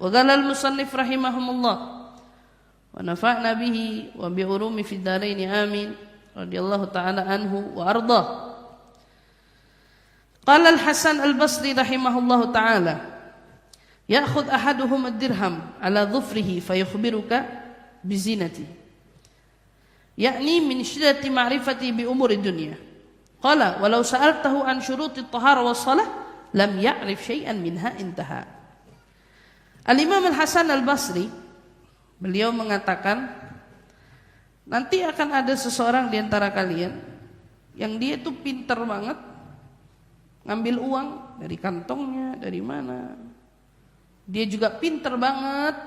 Wa qala al-musannif rahimahumullah wa nafa'na bihi wa bi urumi fid dharain amin radhiyallahu ta'ala anhu wa arda. Qala al-Hasan al-Basri rahimahullahu ta'ala ya'khudh ahaduhum ad-dirham ala dhufrihi fayukhbiruka bizinati yakni min syiddati ma'rifati bi umuri dunya. Qala walau sa'altahu an syuruti at-tahara was-shalah lam ya'rif syai'an minha intaha. Al-Imam Al-Hasan Al-Basri beliau mengatakan nanti akan ada seseorang di antara kalian yang dia itu pinter banget ngambil uang dari kantongnya, dari mana. Dia juga pinter banget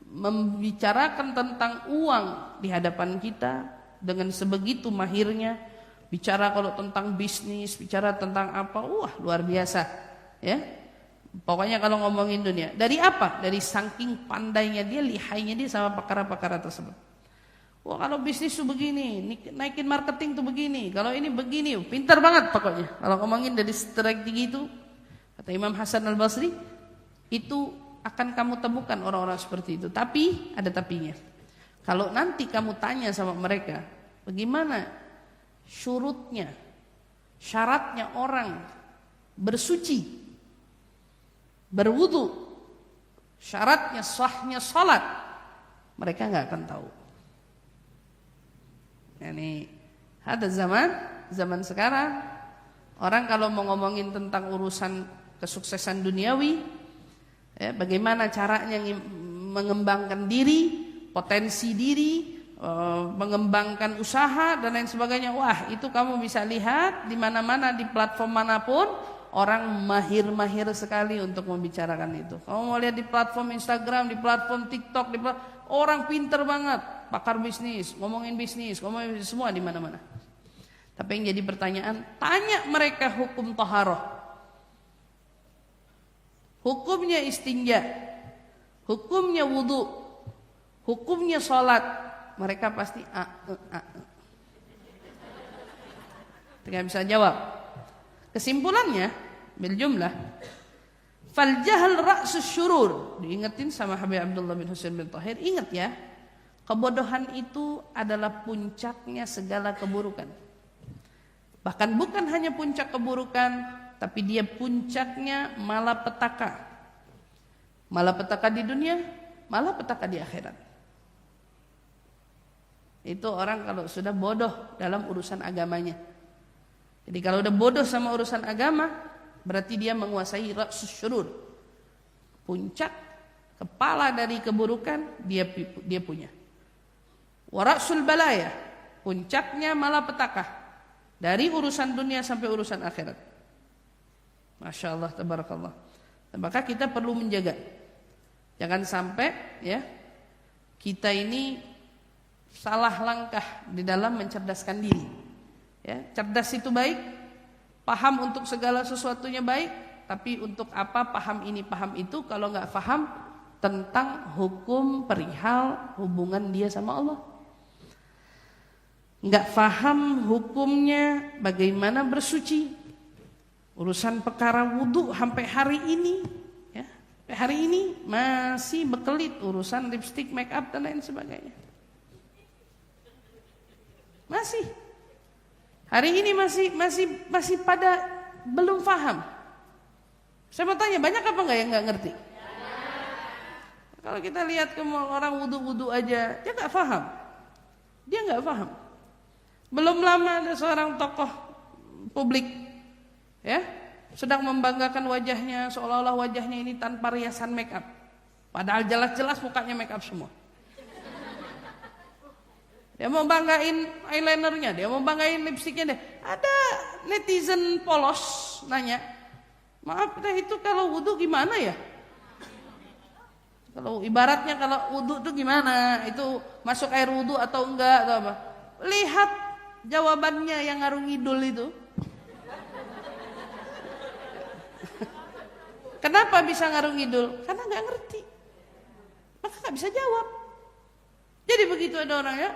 membicarakan tentang uang di hadapan kita dengan sebegitu mahirnya. Bicara kalau tentang bisnis, bicara tentang apa, wah luar biasa, ya. Pokoknya kalau ngomongin dunia, dari apa? Dari saking pandainya dia, lihainya dia sama perkara-perkara tersebut. Wah kalau bisnis tuh begini, naikin marketing tuh begini, kalau ini begini, pintar banget pokoknya. Kalau ngomongin dari strategi itu, kata Imam Hasan Al-Basri, itu akan kamu temukan orang-orang seperti itu. Tapi ada tapinya. Kalau nanti kamu tanya sama mereka, bagaimana syurutnya, syaratnya orang bersuci, berwudu, syaratnya sahnya salat, mereka nggak akan tahu. Yani ada zaman sekarang orang kalau mau ngomongin tentang urusan kesuksesan duniawi, ya, bagaimana caranya mengembangkan diri, potensi diri, mengembangkan usaha dan lain sebagainya. Wah itu kamu bisa lihat di mana-mana, di platform manapun. Orang mahir sekali untuk membicarakan itu. Kamu mau lihat di platform Instagram, di platform TikTok, orang pinter banget, pakar bisnis, ngomongin bisnis semua di mana-mana. Tapi yang jadi pertanyaan, tanya mereka hukum taharah, hukumnya istinja, hukumnya wudu, hukumnya sholat, mereka pasti tidak bisa jawab. Kesimpulannya bil jumlah fal jahl ra'sus syurur. Diingetin sama Habib Abdullah bin Husain bin Tahir, ingat ya, kebodohan itu adalah puncaknya segala keburukan. Bahkan bukan hanya puncak keburukan, tapi dia puncaknya malapetaka. Malapetaka di dunia, malapetaka di akhirat. Itu orang kalau sudah bodoh dalam urusan agamanya. Jadi kalau udah bodoh sama urusan agama, berarti dia menguasai ra'sus syurur. Puncak, kepala dari keburukan dia punya. Wa ra'sul balaya, puncaknya malapetaka dari urusan dunia sampai urusan akhirat. Masya Allah, tabarakallah. Maka kita perlu menjaga. Jangan sampai ya kita ini salah langkah di dalam mencerdaskan diri. Ya, cerdas itu baik, paham untuk segala sesuatunya baik, tapi untuk apa paham ini paham itu kalau nggak paham tentang hukum perihal hubungan dia sama Allah, nggak paham hukumnya bagaimana bersuci, urusan perkara wudu sampai hari ini, ya, sampai hari ini masih bekelit urusan lipstick, make up dan lain sebagainya, masih. Hari ini masih pada belum paham. Saya mau tanya, banyak apa enggak yang enggak ngerti? Kalau kita lihat ke orang wudu aja, dia enggak paham. Dia enggak paham. Belum lama ada seorang tokoh publik, ya, sedang membanggakan wajahnya seolah-olah wajahnya ini tanpa riasan make up. Padahal jelas-jelas mukanya make up semua. Dia mau banggain eyelinernya, dia mau banggain lipstiknya deh. Ada netizen polos nanya, maaf deh itu kalau wudu gimana ya? Kalau ibaratnya kalau wudu itu gimana? Itu masuk air wudu atau enggak atau apa? Lihat jawabannya yang ngarung ngidul itu. Kenapa bisa ngarung ngidul? Karena nggak ngerti, maka nggak bisa jawab. Jadi begitu ada orang ya.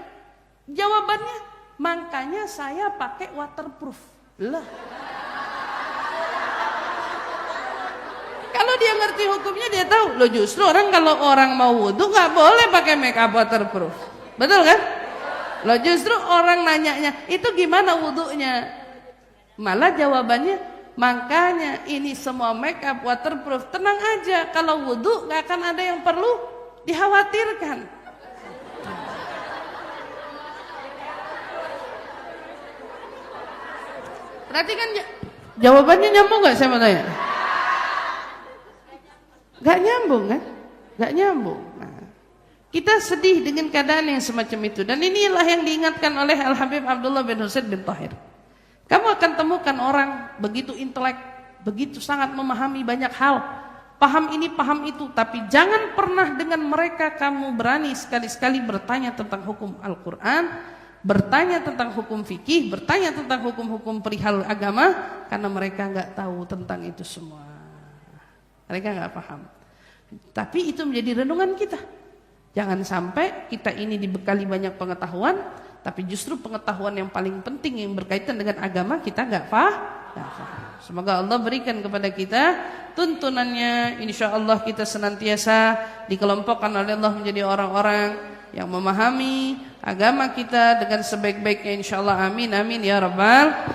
Jawabannya, makanya saya pakai waterproof. Lah. Kalau dia ngerti hukumnya dia tahu. tahu. Lo justru kalau orang mau wudu nggak boleh pakai make up waterproof. Betul kan? Lo justru orang nanyanya, itu gimana wudunya? Malah jawabannya, makanya ini semua make up waterproof. Tenang aja, kalau wudu nggak akan ada yang perlu dikhawatirkan. Berarti kan jawabannya nyambung nggak saya mau tanya? Nggak nyambung kan? Nggak nyambung. Nah, kita sedih dengan keadaan yang semacam itu. Dan inilah yang diingatkan oleh Al-Habib Abdullah bin Husain bin Tahir. Kamu akan temukan orang begitu intelek, begitu sangat memahami banyak hal, paham ini, paham itu, tapi jangan pernah dengan mereka kamu berani sekali-sekali bertanya tentang hukum Al-Quran, bertanya tentang hukum fikih, bertanya tentang hukum-hukum perihal agama, karena mereka nggak tahu tentang itu semua. Mereka nggak paham. Tapi itu menjadi renungan kita. Jangan sampai kita ini dibekali banyak pengetahuan, tapi justru pengetahuan yang paling penting yang berkaitan dengan agama kita nggak paham. Semoga Allah berikan kepada kita tuntunannya. Insya Allah kita senantiasa dikelompokkan oleh Allah menjadi orang-orang yang memahami agama kita dengan sebaik-baiknya. Insya Allah, amin amin ya rabbal